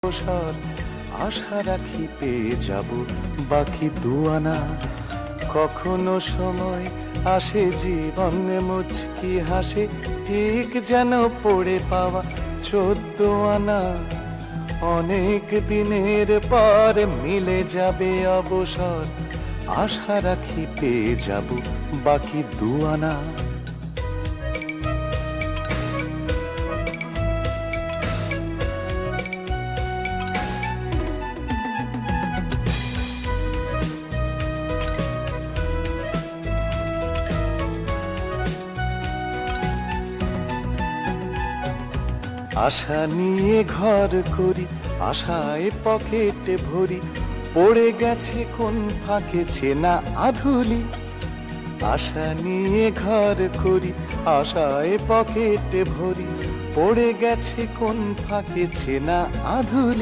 অবসর আশা রাখি পেয়ে যাব বাকি দুয়ানা। কখনো সময় আসে জীবনে মুচকি হাসে, ঠিক যেন পড়ে পাওয়া 14 আনা। অনেক দিনের পর মিলে যাবে অবসর, আশা রাখি পেয়ে যাব বাকি দুয়ানা। আশা নিয়ে ঘর করি, আশায় পকেটে ভরি, পড়ে গেছে কোন ফাঁকে চেনা আধুলি। আশা নিয়ে ঘর করি, আশায় পকেটে ভরি, পড়ে গেছে কোন ফাঁকে চেনা আধুলি।